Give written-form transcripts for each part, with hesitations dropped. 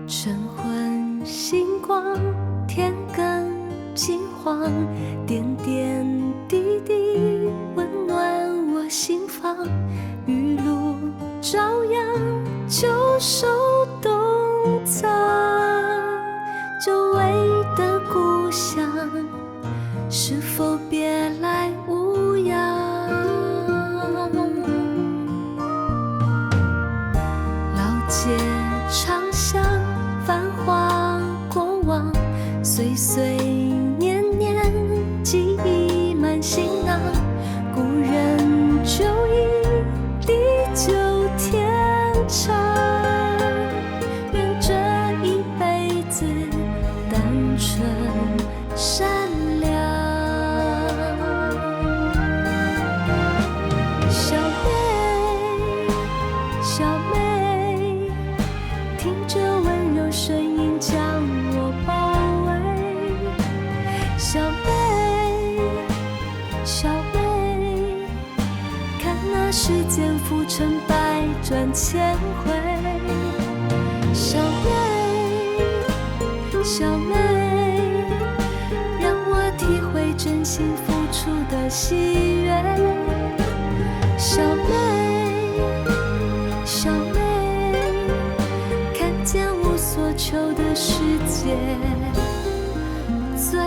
晨昏星光，天更金黄，点点滴滴温暖我心房。雨露朝阳，旧手冬藏，久违的故乡，是否别来无恙？老街长巷，繁华过往，岁岁年年，记忆满行囊。故人就已地久天长，愿这一辈子单纯善良。小妹，小妹，听着温柔声音将我包围。小妹，小妹，看那世间浮沉百转千回。小妹，小妹，让我体会真心付出的喜悦。小妹，小妹，看见无所求的世界最美。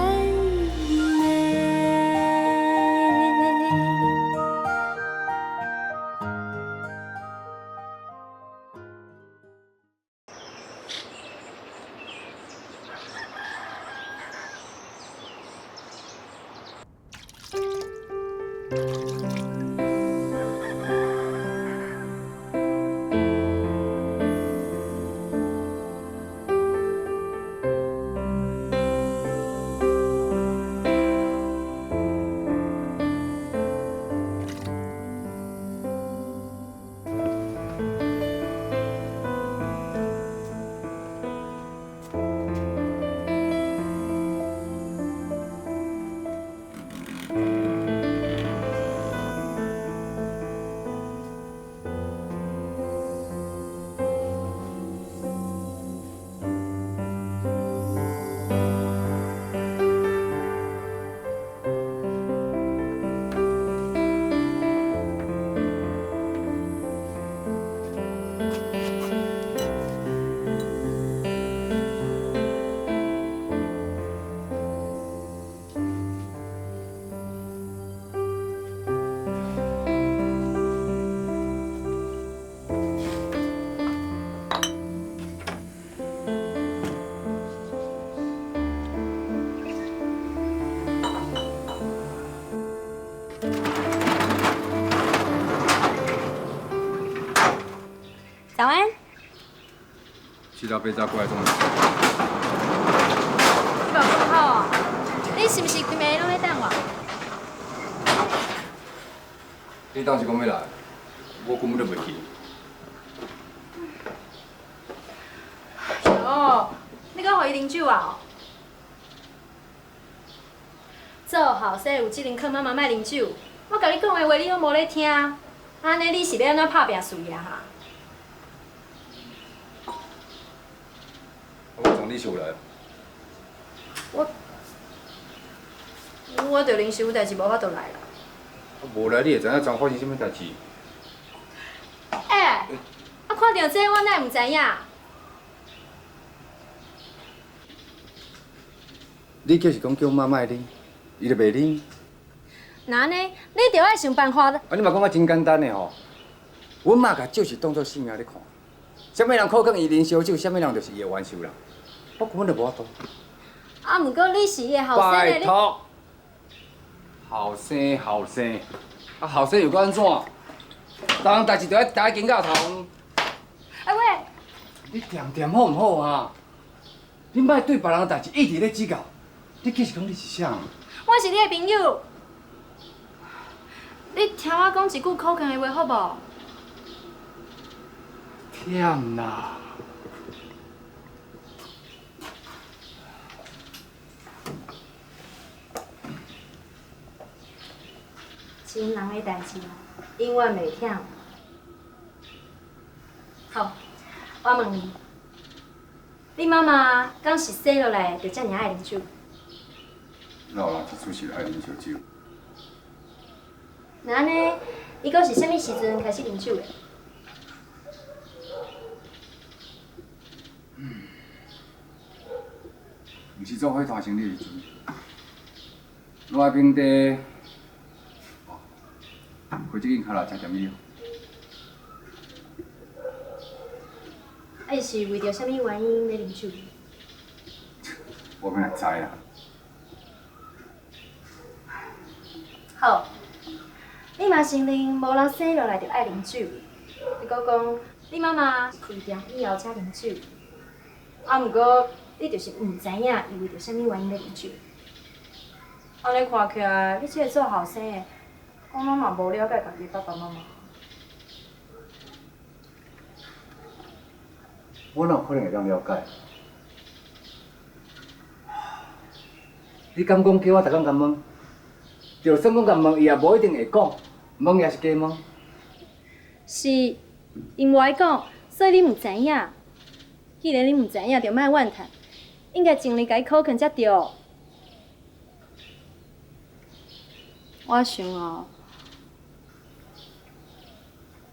早安。去到被抓过来中。你把这么好哦？你是不是规暝拢在等我？你当是讲要来，我根本就袂去。哦，你搁互伊啉酒啊？做后生有责任靠妈妈莫啉酒。我甲你讲的话，你拢无咧听，安尼你是要安怎拍拼事业哈？我从你收来。我着临时有代志无法度来啦。无来你会知影昨发生什么代志？啊看到这我哪会毋知影？你就是讲叫妈莫啉，伊就袂啉。那呢，你着爱想办法。你嘛讲啊真简单的吼，阮妈甲酒是当作性命咧看，什么人口讲伊啉烧酒，什么人就是伊的冤仇人，我根本就无法度。毋过你是伊的后生的，拜托，后生，后生又搁安怎？人代志着爱大家紧到头。喂，你掂好毋好啊？你莫对别人的代志一直咧指教。你其实讲你是啥？我是你的朋友。你听我讲一句可劝的话，好无？忝啦！真人的代志，永远袂忝。好，我问你，你妈妈刚是生落来就遮尔爱啉酒？老人一出世爱啉烧酒。那安尼，伊阁是啥物时阵开始啉酒的？毋是做伙摊生意的时阵，赖平地，开即间卡拉食店以后，啊，伊是为着啥物原因咧啉酒？我本来知啦。好，你嘛承认无人生落来就爱啉酒，你阁讲你妈妈是开店以后才啉酒，啊，毋过你就是毋知影伊为着啥物原因咧啉酒。安尼看起来，你这个做后生的，讲咱嘛无了解家己爸爸妈妈。我哪有可能会当了解？你敢讲叫我逐工甲问？就算讲甲问，伊也无一定会讲，问也是假问。是因为讲，所以你毋知影。既然你毋知影，就莫怨叹，应该尽力家考劝才对。我想哦，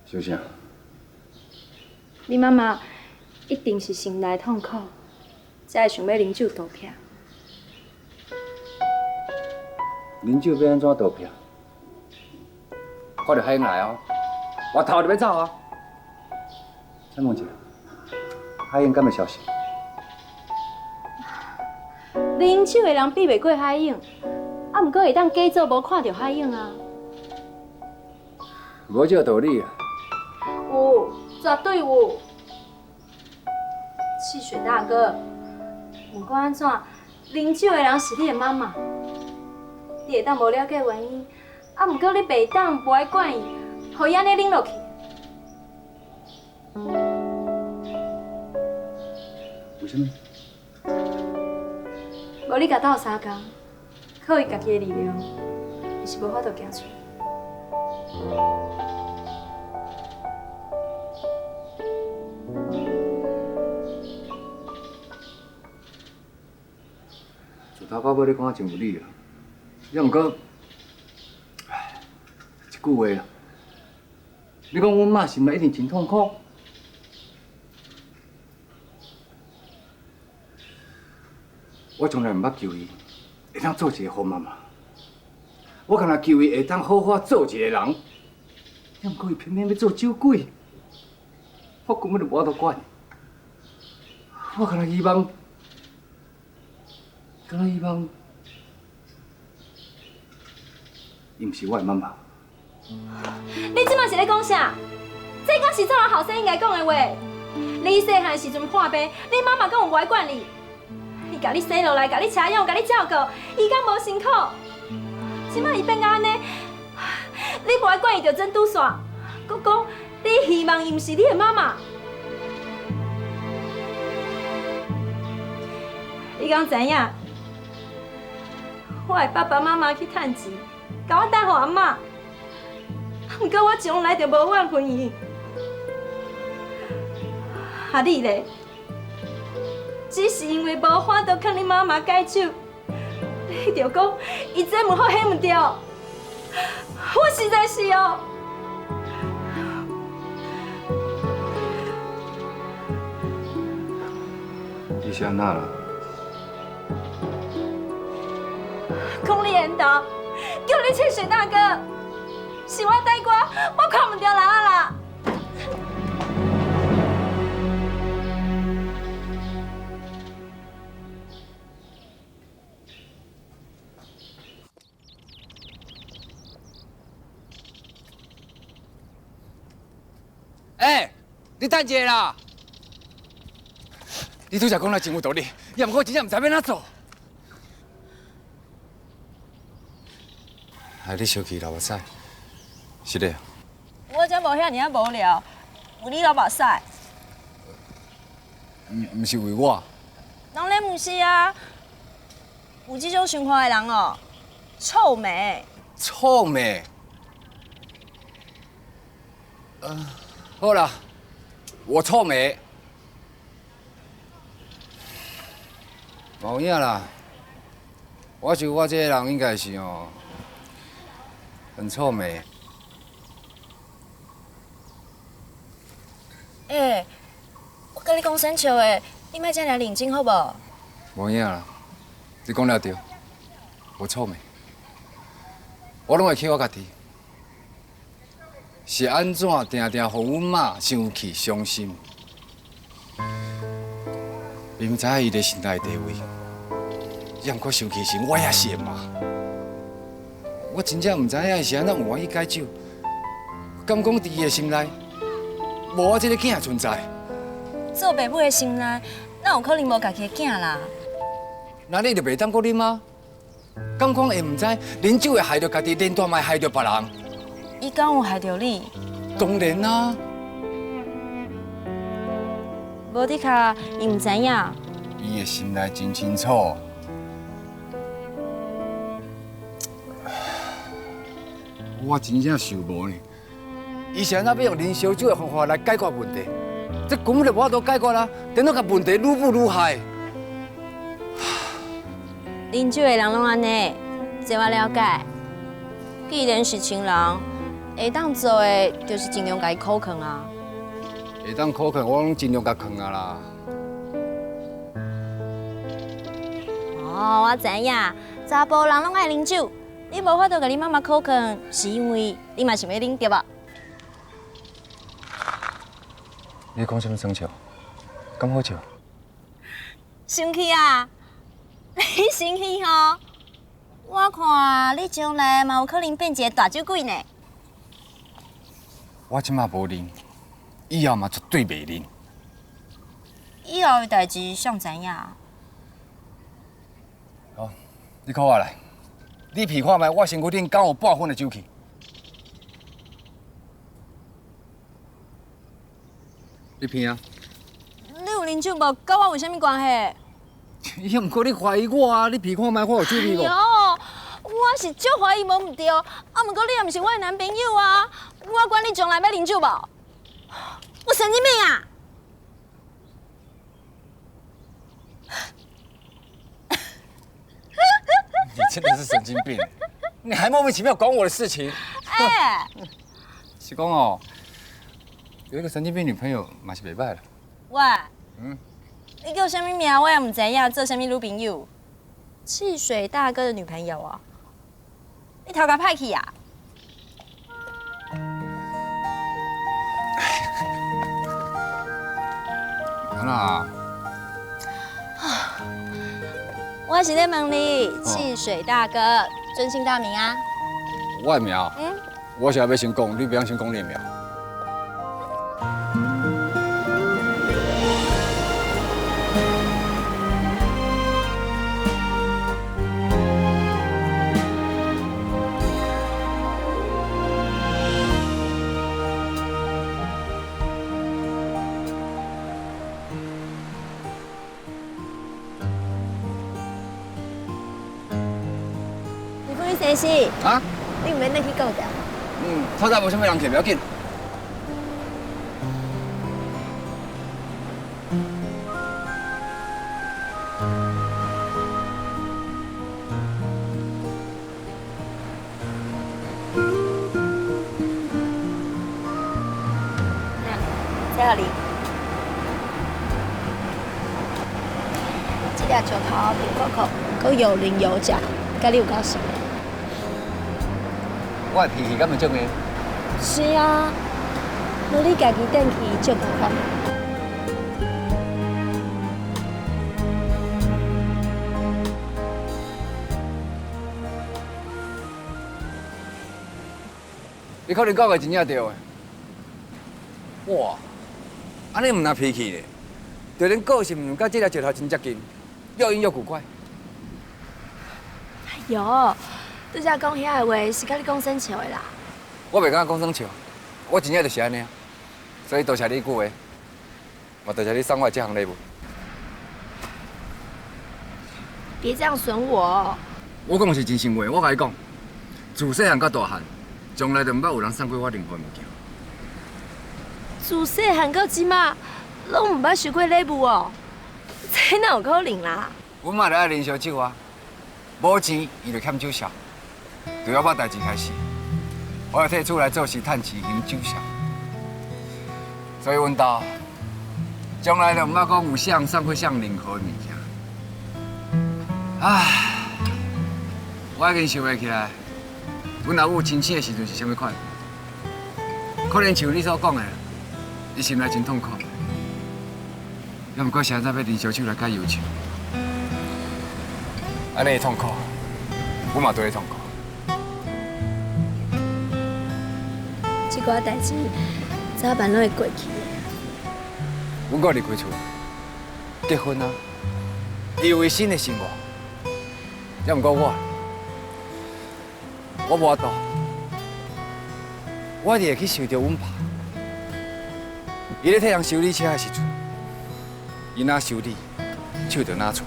小啥？你妈妈一定是心内痛苦，才会想要啉酒毒品。啉酒要安怎逃避？看到海英来哦，我头就要走啊！请问一下，海英敢会消息？啉酒的人比袂过海影，啊，毋过会当假做无看到海影啊。无这个道理啊！有，绝对有。赤雪大哥，不管安怎，啉酒的人是你的妈妈。你会当无了解原因，啊，毋过你袂当无爱管伊，互伊安尼啉落去。为什么？无你甲斗相共，靠伊家己的力量，伊是无法度行出来。自头到尾你讲啊真有理啊！也毋过，一句话啊，你讲阮妈心内一定真痛苦。我从来毋捌求伊会当做一个好妈妈，我干那求伊会当好好做一个人。也毋过伊偏偏要做酒鬼，我根本就无法度管。我干那希望，伊毋是我的妈妈。你即摆是咧讲啥？这敢是做人后生应该讲的话。你细汉时阵破病，你妈妈敢有无爱管你？伊甲你生落来，甲你饲养，甲你照顾，伊敢无辛苦？即摆伊变到安尼，你无爱管伊就真拄煞。佮讲你希望伊毋是你的妈妈。你敢知影？我的爸爸妈妈去趁钱，甲我带互阿嬷。毋过我从来就无怨恨伊。啊你咧？只是因为无法度劝你妈妈戒酒，你就讲伊这么好，迄么对。我实在是哦。你是安那啦？讲你缘投，叫你赤水大哥，是我呆瓜，我看唔到人啊啦。你等一下啦！你拄则讲了真有道理，也毋过真正毋知要怎做。你生气流目屎，是的。我才无遐尔啊无聊，有你流目屎。毋是为我。当然毋是啊，有这种想法的人哦，臭美。臭美。好啦。我臭美，无有影啦，我想我这个人应该是很臭美。我跟你讲生笑的，你莫这样认真好无？无影啦，你讲了对，无臭美。我拢会去我家己，是安怎定定互阮妈生气伤心？明知影伊在心内的地位，伊毋过生气时，我也是嘛。我真正毋知影伊是安怎有愿意改酒，敢讲伫伊的心内，无我这个囝存在。做爸母的心内，哪有可能无家己的囝啦？那你就袂当搁啉啊？敢讲会毋知啉酒会害着家己，连带嘛害着别人？伊敢有害着你？当然啦。无伫卡，伊毋知影。伊的心内真清楚。我真正想无呢，伊是安怎要用啉烧酒的方法来解决问题？这根本就无法度解决啦，等到甲问题愈补愈害。啉酒的人拢安尼，这我了解。既然是情人，会当做的，就是尽量甲伊口劝啊。会当口劝，我拢尽量甲劝啊啦。哦，我知影，查甫人拢爱啉酒，你无法度甲你妈妈口劝，是因为你嘛想要啉对吧？你讲什么生笑？敢好笑？生气啊！你生气吼？我看你将来嘛有可能变一个大酒鬼呢。我即马无啉，以后嘛绝对袂啉。以后的代志谁知影？好，你靠我来，你闻看觅我身躯顶敢有半分的酒气？你闻啊？你有啉酒无？甲我有啥物关系？伊毋过你怀疑我啊？你闻看觅我有酒味无？哟，我是足怀疑无毋对，啊，毋过你也毋是我的男朋友啊，我管你将来要啉酒无？我神经病啊！你真的是神经病！你还莫名其妙管我的事情。哎，是讲哦，有一个神经病女朋友嘛是袂歹啦。喂，你叫啥物名？我也毋知影，做啥物女朋友？汽水大哥的女朋友啊？你头壳歹去啊？安那？我是在问你，汽水大哥，尊姓大名啊？我的名，我是要先讲，你不要先讲你的名。谁是？啊？你唔免再去告掉。透早无啥物人去，不要紧。在何里？这条石头苹果口，够有零有奖，甲你有高兴？我的脾气敢会种个？是啊，无你家己转去就无看。你可能讲的真正对的。哇，安尼唔拿脾气咧，就连个性甲这条石头真接近，又阴又古怪。哎呦！拄则讲遐个话是甲你讲生笑的啦。我袂敢讲生笑，我真正就是安尼啊。所以多谢你句话，也多谢你送我这项礼物。别这样损我。我讲的是真心话，我甲你讲，自细汉到大汉，从来就毋捌有人送过我任何物件。自细汉到即马，拢毋捌收过礼物哦，这哪有可能啦？阮妈就爱啉烧酒啊，无钱伊就欠酒少。从我捌代志开始，我要退出来做事趁钱还酒少。所以阮家将来就毋捌讲有谁送会送任何物件。唉，我已经想袂起来，阮老母亲生的时阵是啥物款。可能像你所讲的，伊心内真痛苦。也毋过现在要啉烧酒来解忧愁，安尼会痛苦，我嘛都会痛苦。这寡代志早晚拢会过去的。阮哥离开厝，结婚啊，伊有伊新的生活。也毋过我无法度，我一直会去想着阮爸。伊咧替人修理车的时阵，伊哪修理，手就哪错。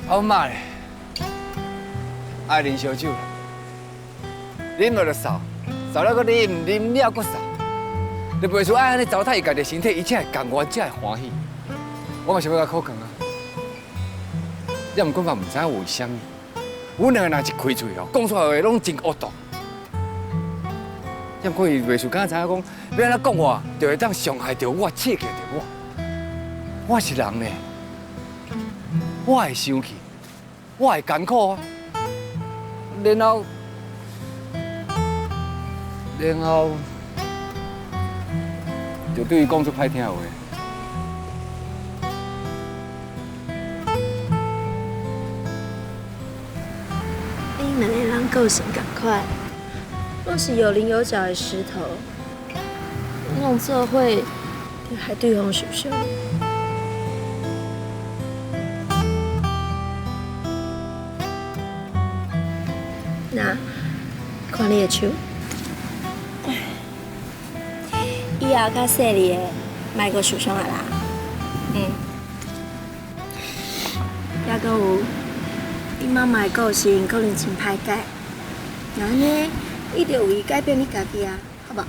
啊，阮妈咧，爱啉烧酒啦，啉落就扫，扫了搁啉，啉了搁扫，就袂出爱安尼糟蹋伊家己身体，伊才会共我，才会欢喜。我嘛想要甲苦劝啊，也毋过嘛毋知影为虾米，阮两个人一开嘴哦，讲出来的话拢真恶毒。也毋过伊袂输敢知影讲，要安怎讲话，就会当伤害着我，刺激着我。我是人呢，我会生气，我会艰苦啊。然后，就对伊讲出歹听的话。你们的人个性同款，若是有棱有角的石头，弄做伙就害对方受伤。那，看你的手，以后较细腻的，莫阁受伤啊啦。还阁有，你妈妈的个性可能真歹改，那安尼，你着为改变你家己啊，好无？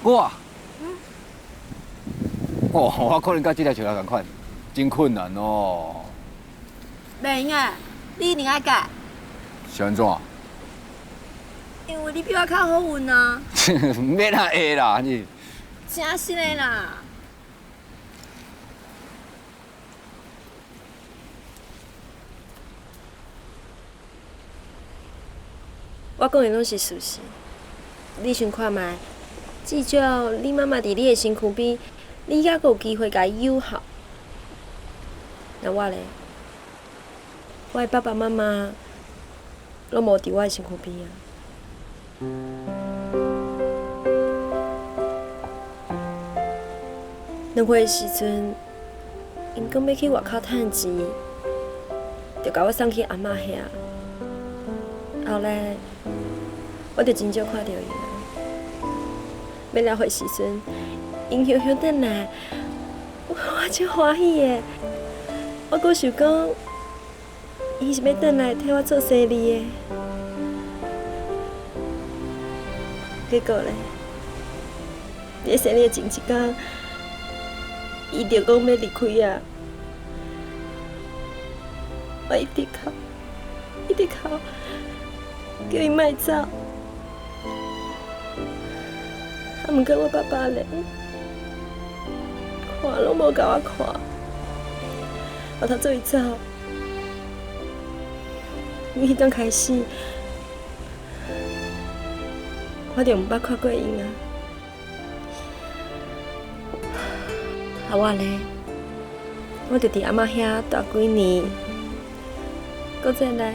我，我可能甲这条树仔同款，真困难哦。袂用啊，你一定爱改，是安怎？因为你比我较好运啊。免啊会啦，你。真实的啦。我讲的拢是事实，你想看卖，至少你妈妈伫你的身躯边，你还阁有机会甲伊友好。那我咧，我的爸爸妈妈拢无伫我的身躯边啊。两岁的时阵，因讲要去外口趁钱，就甲我送去阿嬷遐。后来，我就真少看到伊啊。要了回时阵，因雄雄转来，我真欢喜的。我阁想讲，伊是要转来替我做生意的。结果咧，伫生意的前一天，伊就讲要离开啊！我一直哭，一直哭，叫伊莫走。啊，毋过我爸爸咧，看拢无甲我看，我头做伊走。从迄天开始，我就毋捌看过因啊。啊，我咧，我就伫阿嬷遐住几年，搁再来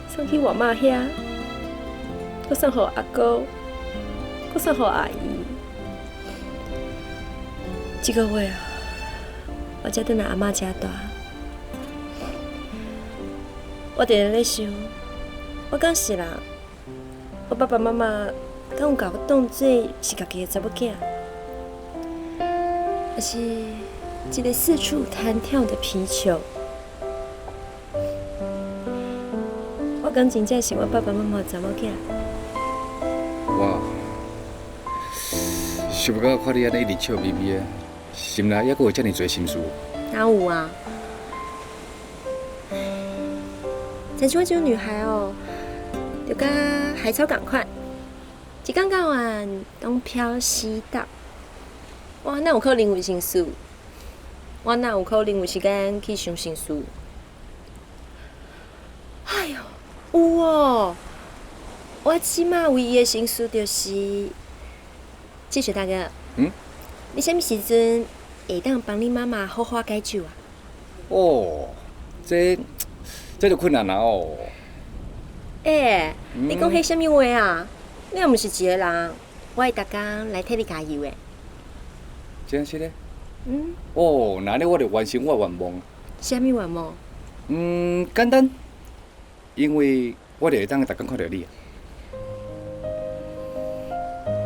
送去外妈遐，搁送互阿哥，搁送互阿姨。这个月啊，我才转来阿嬷家住。我直直咧想，我敢是人？我爸爸妈妈敢有甲我当做是家己的查某囝？还是一个四处弹跳的皮球？我敢真正是我爸爸妈妈的查某囝？我想不到看你安尼一直笑眯眯的，心内还阁有遮尔多心事，哪有啊？真是我这种女孩哦，就甲海草同款，一天到晚东飘西倒。我哪有可能有心思？我哪有可能有时间去想心思？哎呦，有哦！我起码唯一的心思就是，继续大哥。你什么时阵会当帮你妈妈好好解酒啊？哦，这就困难啦哦。你讲迄什么话啊？你又毋是一个人，我会逐工来替你加油的。真是嘞？哦，那我就完成我愿望。什么愿望？简单，因为我就会当逐工看到你。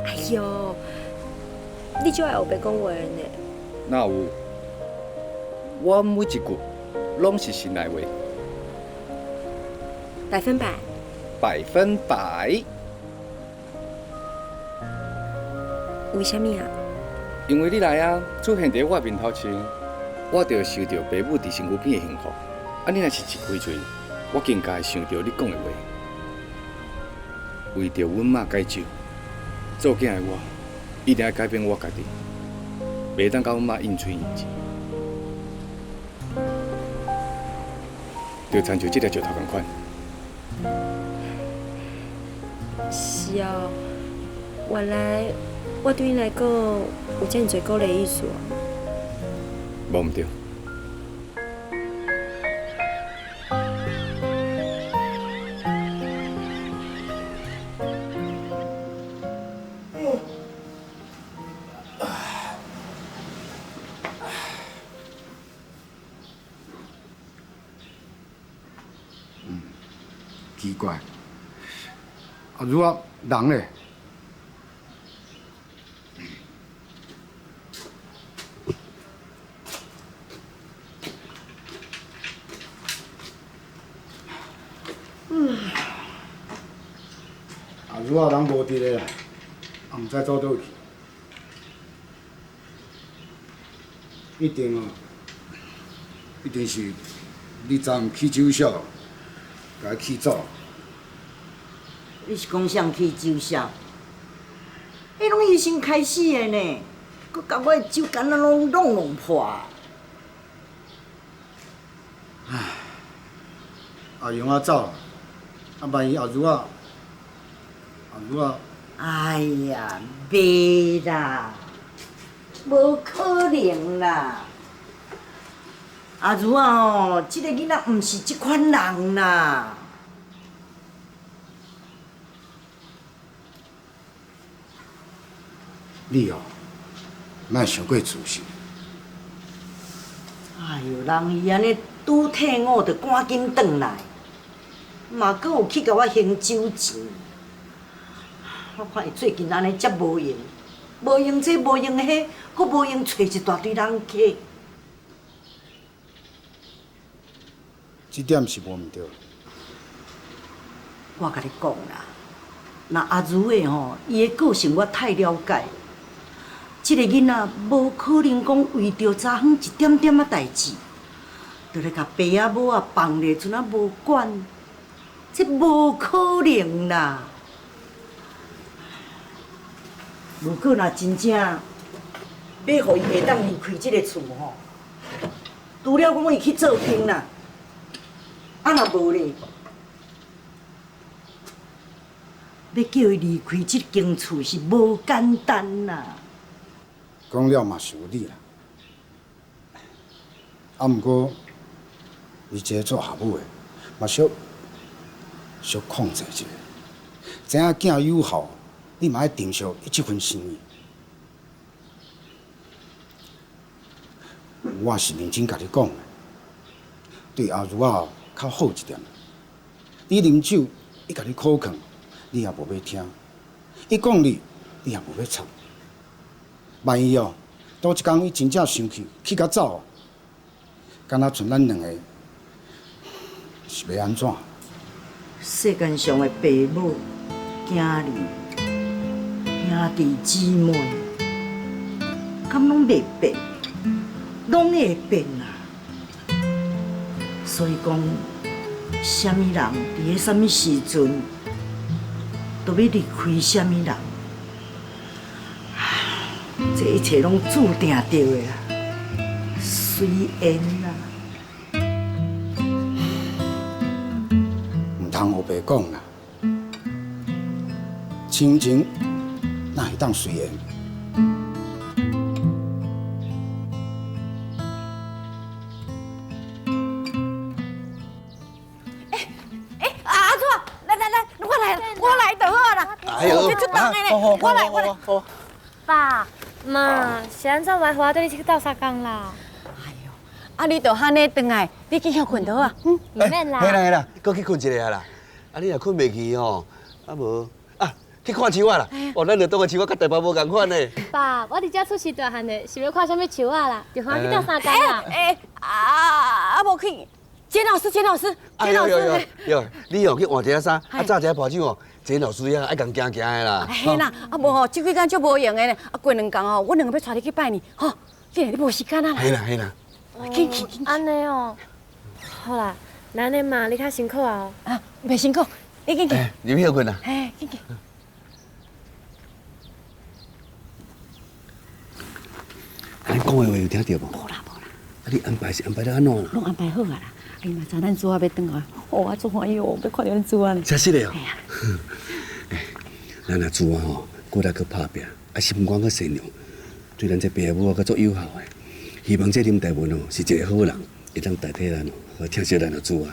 哎呦，你就爱后白讲话呢？哪有？我每一句拢是心内话。100%。100%。为什么啊？因为你来啊，出现伫我面头前，我就受到爸母伫身躯边的幸福。啊，你若是一开嘴，我更加会想到你讲的话。为着阮妈解救，做囝的我一定要改变我家己，袂当甲阮妈应嘴应舌。就亲像这个石头同款。是哦，原来我对你来讲有这么多鼓励的意思哦。无毋对。奇怪，啊，如果人咧，啊，如果人无伫咧啦，也毋知走倒去，一定哦，一定是你昨昏去酒宿，甲伊气走。你是讲谁去酒社？迄拢伊先开始的呢，佮甲我的酒矸啊拢弄破。阿勇啊走，啊万一阿如啊，哎呀，袂啦，无可能啦！阿如啊哦，即个囡仔毋是即款人啦。你哦，莫想过自信。哎呦，人伊安尼拄退伍，就赶紧转来，嘛阁有去甲我还酒钱。我看伊最近安尼遮无用，无用这无用迄，阁无用找一大堆人客。这点是无毋对。我甲你讲啦，那阿如的吼，伊的个性我太了解。即个囡仔无可能讲为着昨昏一点点仔代志，就来甲爸仔母啊放咧阵啊无管，这无可能啦。如果若真正要互伊会当离开即个厝吼，除了讲伊去做兵啦，啊若无咧，要叫伊离开即间厝是无简单啦。讲了嘛是有理啦，啊，毋过伊一个做下母的，嘛小控制一下，知影囝有孝，你嘛要珍惜伊这份心意。我是认真甲你讲的，对阿如啊较好一点。你啉酒，伊甲你苦劝，你也无要听；伊讲你，你也无要插。万一哦，倒一天伊真正生气，去甲走，敢若剩咱两个，是要安怎？世间上的爸母、囝儿、兄弟姊妹，敢拢袂变，拢会变啊！所以讲，什么人伫个什么时阵，都要离开什么人。这一切拢注定着的啦，随缘啦。唔通胡白讲啦，亲情哪会当随缘？阿祖，来，我来就好啦。哎呦，这重的呢，我来。爸妈，是安怎来花带你去斗相共啦？啊，你就喊你转来，你去休困倒啊。唔免啦。嘿啦，搁去困一下啦。啊，你若困袂去吼，啊无啊，去看树仔啦。哦，咱着当个树仔甲大伯无共款呢。爸，我伫遮出世大汉的，是要看什么树啊啦？就欢喜斗相共啦。无去。简老师，有，你哦去换一下衫，啊炸一下泡酒哦。简老师呀，爱共行的啦。嘿啦，啊无吼，这几工足无用的呢。啊，过2工哦，阮2个要带你去拜年，吼，你无时间啊啦。嘿啦。紧。安尼哦，好啦，那安尼嘛，你较辛苦啊。啊，袂辛苦，你紧。入去休困啦。嘿，紧。咱讲的话有听到无？无啦。啊，你安排是安排得安怎？拢安排好啊啦。哎呀，知咱祖仔要转来，哦，我足欢喜哦，要看到咱祖仔呢。真是的哦。哎呀，咱若做啊吼，过来去打拼，啊心肝去善良，对咱这爸母啊，搁足友好的。希望这林大文哦是一个好人，会当代替咱哦，好疼惜咱的主啊。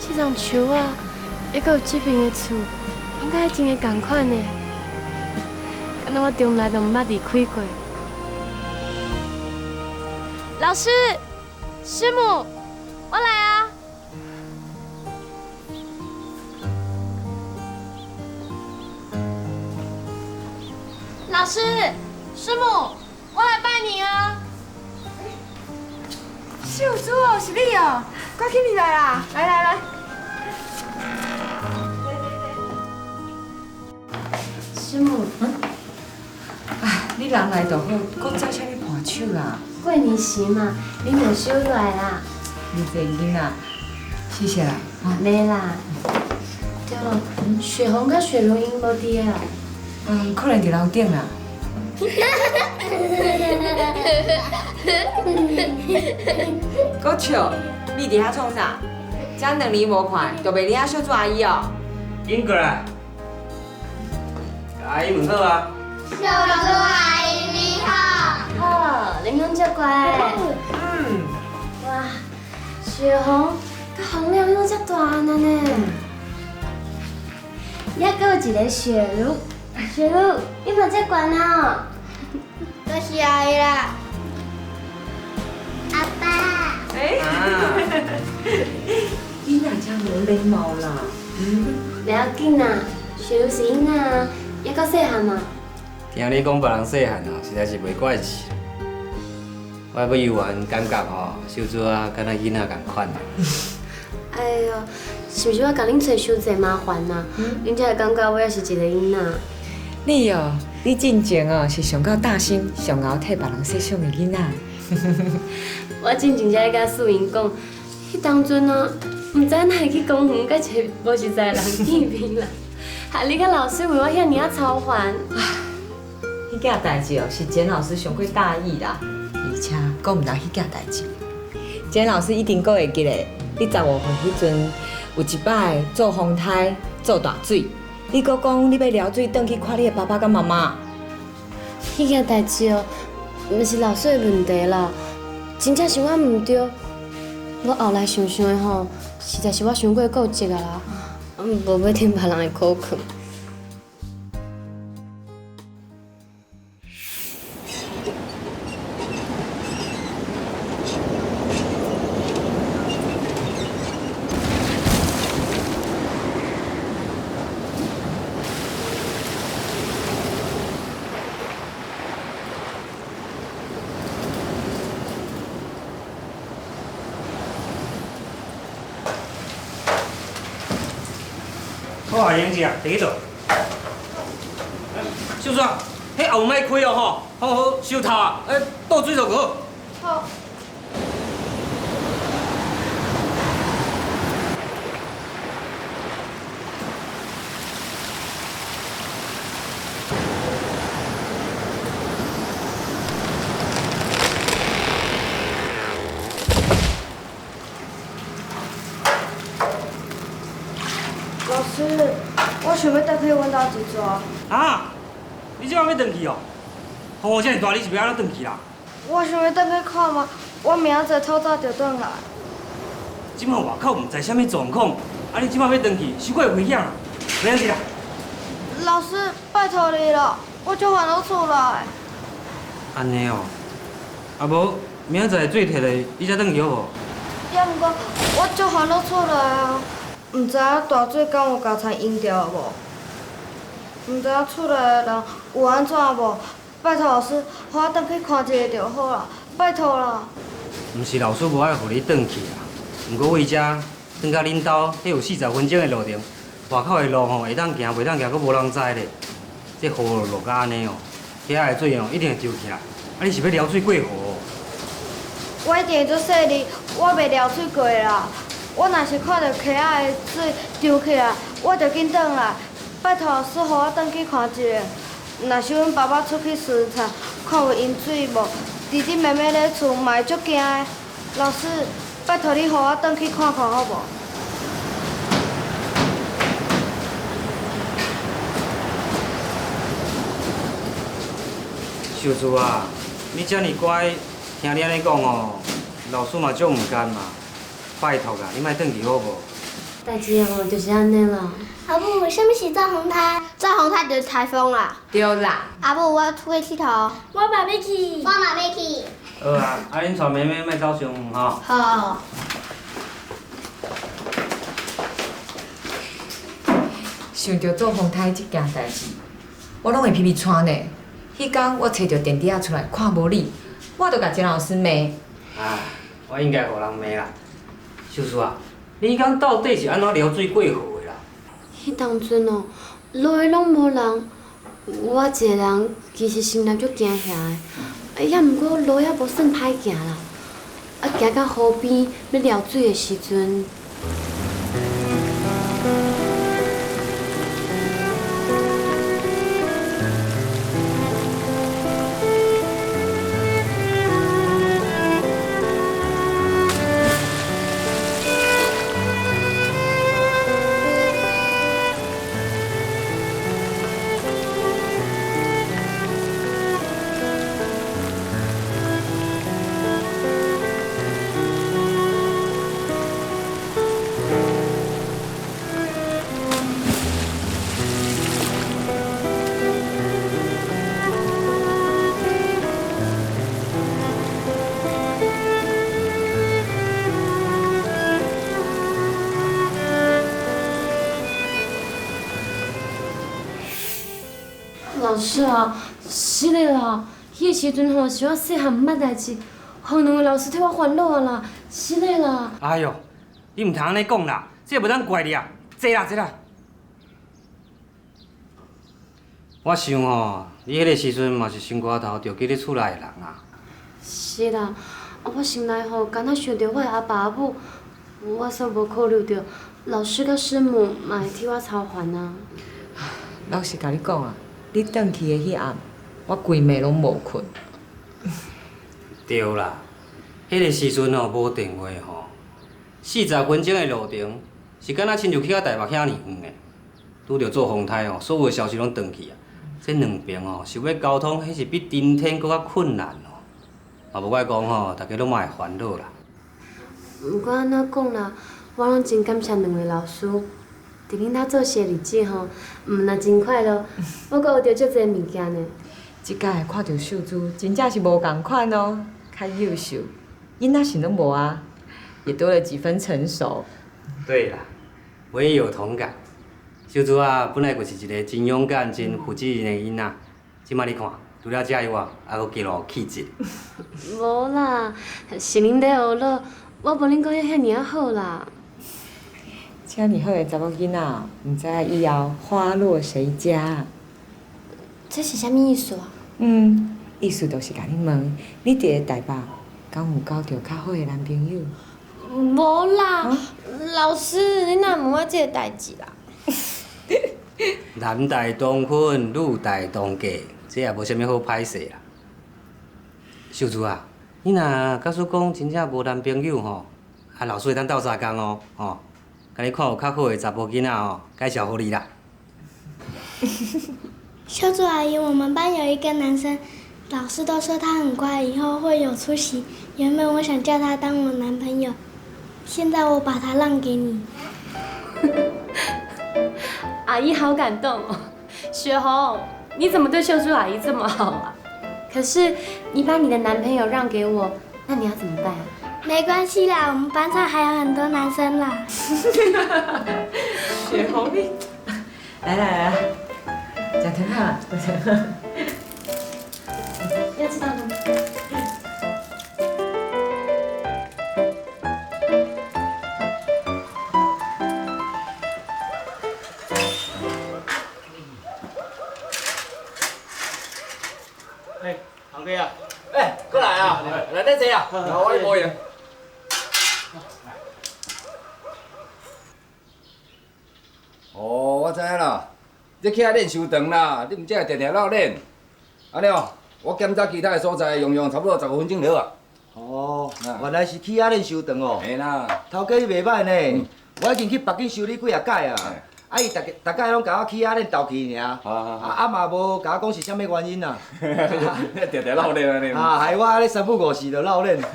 这种树啊，还阁有这边的厝，应该真会同款呢。敢若我从来都毋捌离开过。老师，师母，我来啊！老师，师母，我来拜你啊！秀珠哦，是你哦，快起你来啦！来。师母，你人来就好，搁再请你伴手啦。过年时嘛，你就少来啦。你这囡仔，谢谢啦。没啦。对了，雪红甲雪容因无伫啊。可能伫楼顶啦。搁笑，你伫遐创啥？这2年无看，就袂理遐小猪阿姨哦。紧过来，阿姨问好啊。小猪阿姨你好。好，恁拢真乖。哇，雪红甲红亮拢遮大了呢。还阁有一个雪茹，雪茹，你嘛遮悬哦。多谢阿姨啦。阿爸。囡仔真无礼貌啦。不要紧啦，雪茹是囡仔，还阁细汉嘛。听你讲别人细汉哦，实在是袂怪事。我要幼原感觉吼，小猪啊，敢若囡仔共款。哎呦，是毋是我甲恁找伤济麻烦呐？恁才会感觉我也是一个囡仔。你哦，你真正哦是上到大心、上熬替别人设想的囡仔。我真正才甲素英讲，迄当阵啊，毋知哪会去公园，甲找无实在的人见面啦，害你甲老师为我遐尔啊操烦。迄件代志哦，是简老师上过大意啦，而且讲毋到迄件代志。简老师一定阁会记得，你15岁迄阵有一摆做风台做大水，你阁讲你要撩水转去看你的爸爸甲妈妈。迄件代志哦，毋是老师的问题啦，真正是我毋对。我后来想想的吼，实在是我想过固执啊啦，无要听别人的口劝。好啊，英姐啊，第一道。秀珠啊，迄后莫开哦吼，好好收头啊，倒水就好。好。老师，我想要回去阮家一撮。啊？你即摆要转去哦？雨遮尔大，你是要安怎转去啦？我想要回去看嘛，我明仔载透早就转来。即摆外口毋知啥物状况，啊！你即摆要转去，伤过危险啦，没关系啦。老师，拜托你了，我就还到厝来。安尼哦，啊无明仔载水摕来，你才转去好无？也毋过，我就还到厝来啊。毋知影大水敢有甲田淹掉无？毋知影厝内的人有安怎无？拜托老师，互我转去看一下就好啦，拜托啦。毋是老师无爱互你转去啦，毋过为遮转到恁兜，迄有40分钟的路程，外口的路吼会当行，袂当行，阁无人知咧。这雨落甲安尼哦，溪仔的水哦一定会涨起来。啊，你是要撩水过河哦？我一定会做细腻，我袂撩水过啦。我若是看到溪仔的水涨起来，我就紧转来。拜托老师，互我转去看一下。若是阮爸爸出去巡查，看有淹水无，弟弟妹妹咧厝嘛会足惊的。老师，拜托你，互我转去看看好无？秀珠啊，你遮尔乖，听你安尼讲哦，老师嘛足毋甘嘛。拜托啦，你莫转去好无？代志哦，就是安尼啦。阿母，为什么是造风台？造风台就是台风啦。对啦。阿母，我出去佚佗。我嘛要去。我嘛要去。好啊，啊恁带妹妹莫走伤远吼。好。想到做风台这件代志，我拢会皮皮喘呢。迄天我找着电池仔出来，看无你，我就甲陈老师骂。啊，我应该互人骂啦。秀珠啊，你迄天到底是安怎撩水过河的啦？迄当阵哦，路的拢无人，我一个人其实心内足惊吓的，也毋过路也无算歹行啦。啊，行到河边要撩水的时阵。老师啊，是的啦，迄个时阵吼是我细汉毋捌代志，互两个老师替我烦恼啦，是的啦。哎哟，你毋通安尼讲啦，这袂当怪你啊！坐啦，坐啦。我想吼，你迄个时阵嘛是心肝头着记咧厝内的人啊。是啦，我心内吼敢若想着我的阿爸阿母，我煞无考虑到老师甲师母嘛会替我操烦啊。老实甲你讲啊。你转去的迄暗，我规暝拢无困。对啦，迄个时阵吼无电话吼，40分钟的路程是敢若亲像去到台北遐尔远的，拄着做风台吼，所有的消息拢断去啊。这两边吼想要交通，迄是比登天搁较困难哦。嘛无怪讲吼，大家拢嘛会烦恼啦。毋过安怎讲啦，我拢真感谢两位老师。伫恁兜做事的日子吼，毋但真快乐，我阁学着足侪物件呢。即摆看到秀珠，真正是无共款哦，较优秀，囡仔是拢无啊，也多了几分成熟。对啦，我也有同感。秀珠啊，本来就是一个真勇敢、真负责任的囡仔，即摆你看，除了这以外，还阁极有气质。无啦，是恁在学了，我无恁讲遐尔啊好啦。遮尔好的查某囡仔，唔知以后花落谁家？这是啥物意思啊？意思就是甲你问，你伫个台北，敢有交到较好的男朋友？无啦，老师，你哪问我这个代志啦？男大当婚，女大当嫁，这也无啥物好歹势啦。秀珠啊，你若假使讲真正无男朋友吼，老师会当斗相共哦，甲你看有较好的查甫囡仔哦，介绍互你啦。秀珠阿姨，我们班有一个男生，老师都说他很乖，以后会有出息。原本我想叫他当我男朋友，现在我把他让给你。阿姨好感动哦，雪红，你怎么对秀珠阿姨这么好啊？可是你把你的男朋友让给我，那你要怎么办啊？没关系啦，我们班上还有很多男生啦。雪红你，来，讲疼啊，要知道吗？堂哥啊，过来啊，来这坐啊，我咧无闲。哦，我知影啦，你起来练修长啦，你毋只会定定闹练。安尼哦，我检查其他的所在，用差不多15分钟就好啊。哦，原来是起仔练修长哦。嘿啦，头家你袂歹呢，我已经去别间修理几啊摆啊。啊，伊大概拢甲我起仔练斗气尔，啊嘛无甲我讲是啥物原因啊。定定闹练安尼。啊，害我安尼3不5时就闹练。好，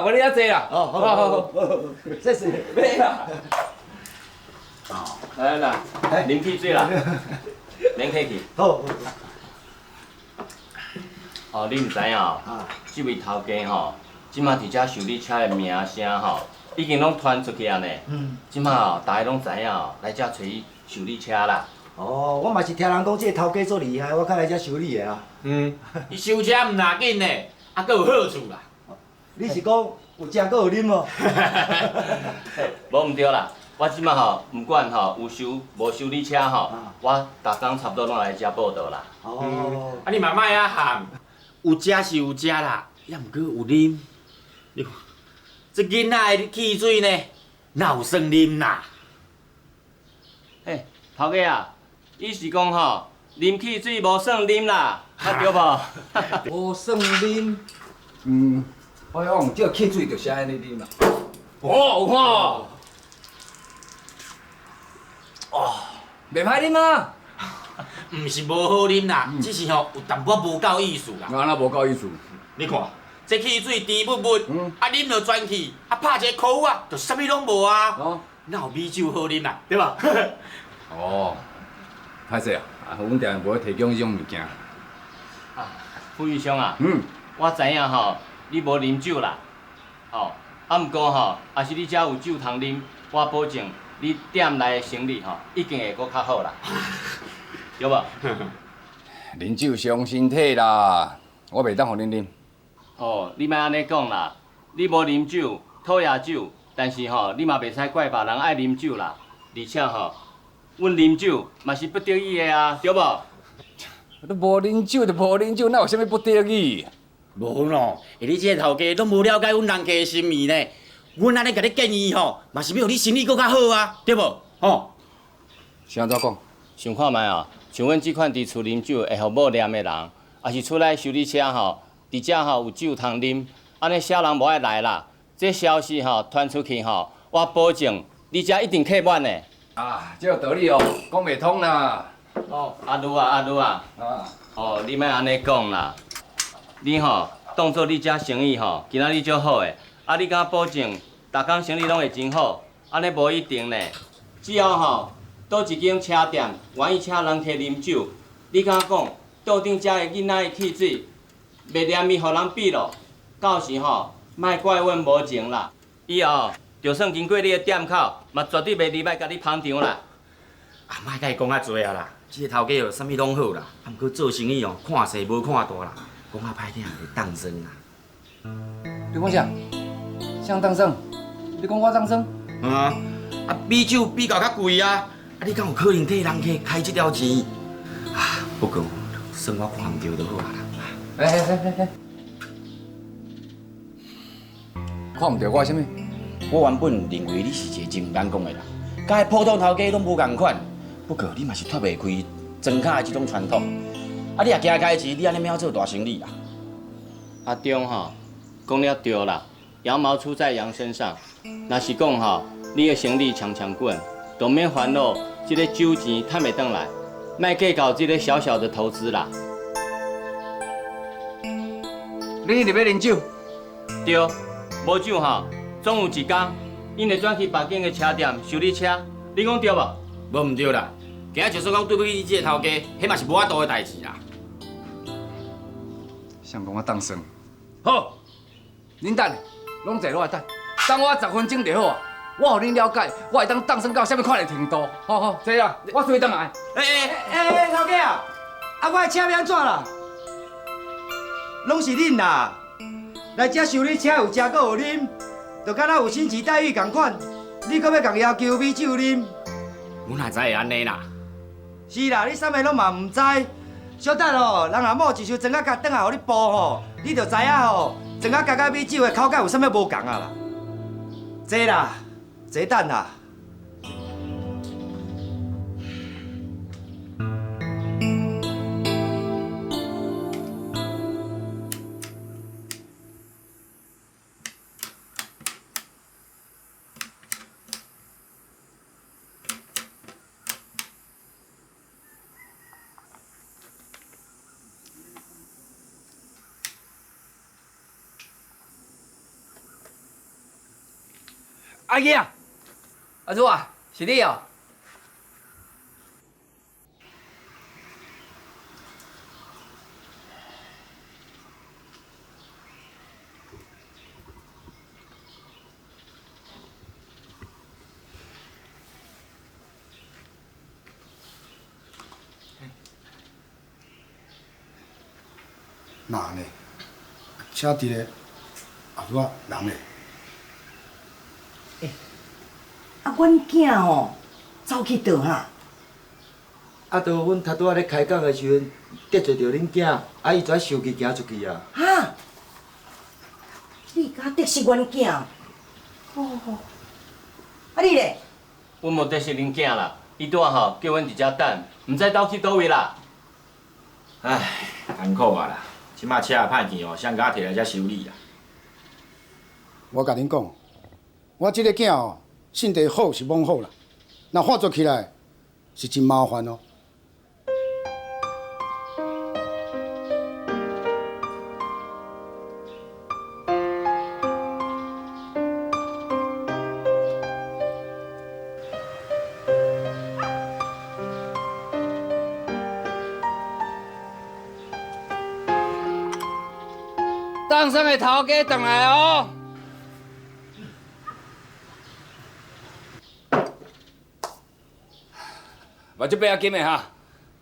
无你遐坐啦。哦，好，这是买啦。来啦，啉汽水啦，免客气。好。哦，你毋知影哦，这位头家吼，即马伫遮修理车的名声吼，已经拢传出去啊呢。即马哦，大家拢知影哦，来遮找伊修理车啦。哦，我嘛是听人讲这个头家足厉害，我较来遮修理的啊。伊修车毋要紧呢，还佫有好处啦。你是讲有食佫有啉哦？无毋对啦，我即马吼，毋管吼有修无修理车吼，我逐工差不多拢来遮报道啦。哦，啊你嘛莫啊喊，有食是有食啦，也毋过有啉。你看，这囡仔的汽水呢，哪有算啉啦？嘿，头家啊，伊是讲吼，啉汽水无算啉啦，啊对无？无算啉，我用这汽水就是安尼啉啦。哦，有看哦。哦，袂歹啉啊。毋是无好啉啦，只是吼有淡薄无够意思啦。安那无够意思？你看，这汽水甜蜜蜜，啊啉落转去，啊拍一个口啊，就啥物拢无啊。哪有米酒好啉啦，对吧？哦，歹势啊，阮定无提供这种物件。副医生啊，我知影吼，你无啉酒啦，吼，啊毋过吼，也是你遮有酒通啉，我保证你店内的生意吼，一定会搁较好啦，对无？啉酒伤身体啦，我袂当互恁啉。哦，你莫安尼讲啦，你无啉酒，讨厌酒，但是吼，你嘛袂使怪别人爱啉酒啦，而且吼，阮啉酒嘛是不得已的啊，对无？你无啉酒就无啉酒，哪有啥物不得已？无咯，你这个头家都无了解阮人家的心意呢。阮安尼甲你建议吼，嘛是要互你生意搁较好啊，对无？吼。是安怎讲？想看觅哦，像阮即款伫厝啉酒会互某念的人，也是出来修理车吼，伫遮吼有酒通啉，安尼小人无爱来啦。这消息吼传出去吼，我保证你遮一定客满的。啊，这有道理哦，讲袂通啦。哦，阿女啊，哦，你莫安尼讲啦。你吼当做你遮生意吼，今仔日足好诶，啊，你敢保证逐工生意拢会真好？安尼无一定呢。只要吼倒一间车店愿意请人客啉酒，你敢讲桌顶遮个囡仔的汽水袂黏伊，互人闭咯？到时吼莫怪阮无情啦。以后就算经过你的店口，嘛绝对袂入来甲你捧场啦。啊，莫甲伊讲遐济啊啦，这个头家哦，啥物拢好啦，啊，毋过做生意哦，看势无看大啦，讲较歹听会当生啦。你讲啥？谁当生？你讲我当生？啊啊，米酒比较较贵啊，你敢有可能替人客开这条钱？啊，不过算我看到就好啊啦。哎，看唔到我啥物？我原本认为你是一个真敢讲的人，甲迄普通头家拢无共款。不过你嘛是脱袂开庄卡的这种传统。啊，你也惊开钱，你安尼要做大生意啦？阿中吼，讲了对啦，羊毛出在羊身上。若是讲吼，你的生意强强滚，就免烦恼这个酒钱赚袂转来，莫计较这个小小的投资啦。你一直要啉酒？对，无酒吼，总有一天，因会转去别间的车店修理车，你讲对无？无唔对啦，今仔就算讲对不起你这个头家，迄嘛是无法度的代志啦。想讲我当算？好，恁等，拢坐落来等，等我10分钟就好啊。我互恁了解，我会当算到什么款的程度。好，坐啦，我随转来。头家啊，我的车要安怎啦？拢是恁啦，来这修理车有食阁有啉，就敢若有薪资待遇同款，你阁要共要求米酒啉？我哪知会安尼啦？是啦，你啥物拢嘛唔知。小等哦，人若某一收庄仔甲转来，互你煲吼，你就知影吼，庄仔甲甲米酒的口感有啥物无共啊啦。坐啦，坐等啦。阿姨啊，阿祖啊，是你哦。哪呢？车伫咧，阿祖啊，人咧？啊，阮囝吼走去倒哈？啊，就阮头拄仔咧开讲的时阵，得罪着恁囝，啊，伊跩受气行出去啊。哈？你敢得失阮囝？哦，啊你咧？阮无得失恁囝啦，伊拄仔吼叫阮伫遮等，毋知走去倒位啦。唉，艰苦啊啦！即马车也歹去哦，谁甲摕来遮修理啊？我甲恁讲，我即个囝哦，性地好是罔好啦，若发作起来是真麻烦哦。当上的头家回来哦。目睭白啊金的哈，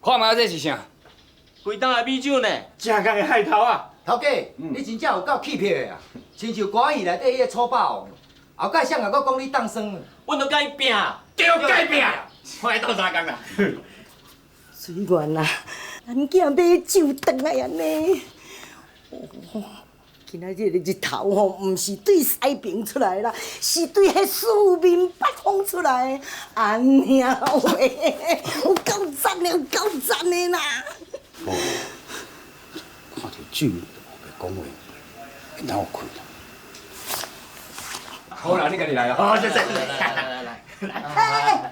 看嘛这是啥？规档的米酒呢？正港的海头啊！头家，你真正有够气魄的啊！亲像歌戏内底迄个粗饱，后盖谁若搁讲你当生？阮都甲伊拼，对，甲伊拼，看伊斗相共啦。虽然啦，咱囝买酒转来安尼，今仔日的日头吼，毋是对西边出来啦，是对迄四面八方出来。安尼喂，有够赞的，有够赞的啦！哦，看到酒就袂讲话，哪有困啊？好啦，你家己来啊！好，谢谢。来，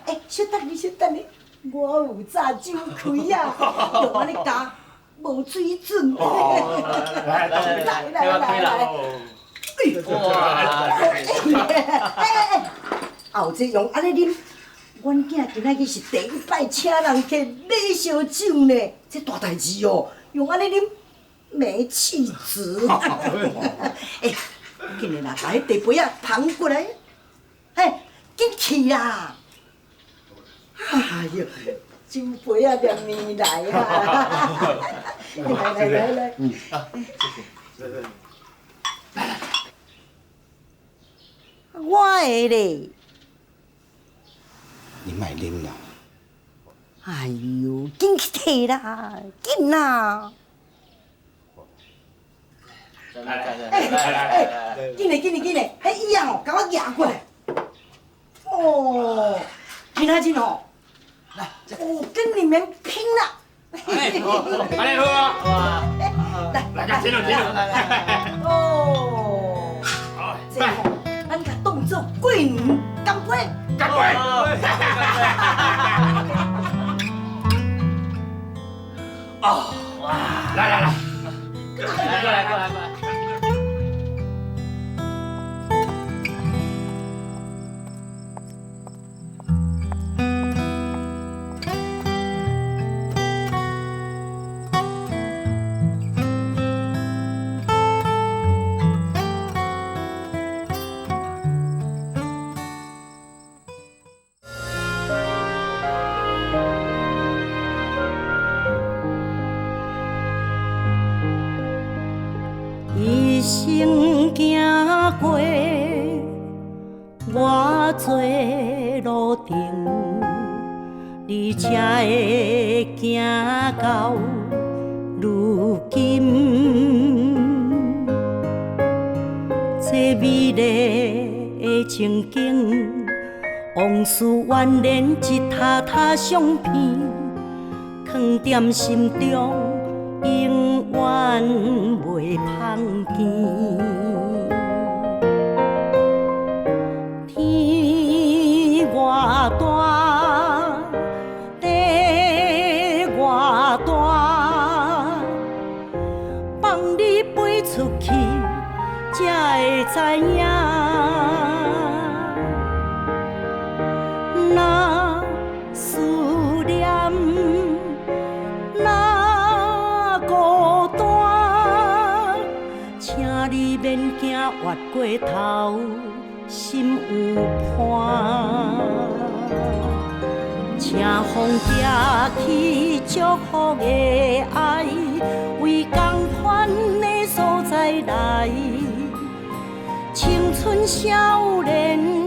哎，小等你，小等你，我有炸酒开啊，就安尼加。无水准。来，后这用安尼啉，阮囝今仔日是第一摆请人去买烧酒呢，这大代志哦，用安尼啉没气质。哎，今日啦，把迄茶杯啊捧过来，哎，紧去啦！哎呦！酒杯啊，连面来啊！来，我的咧，你莫啉啦。哎呦，紧去摕啦，紧啦！来，紧嘞，迄椅仔吼，甲我压过来。哦，今仔日吼，来，跟你们拼了！安尼好啊！来，请来。哦，这吼，咱甲当做过年干杯！干杯！哦，哇！来，过来。一生行过偌多路程，你才会行到如今。这美丽的情景，往事蜿蜒一沓沓相片，藏在心中。永远袂芳见。天外大，地外大，放你飞出去，才会知影。若思念。你免惊越过头，心有伴。请风寄去祝福的爱，为同款的所在来，青春少年。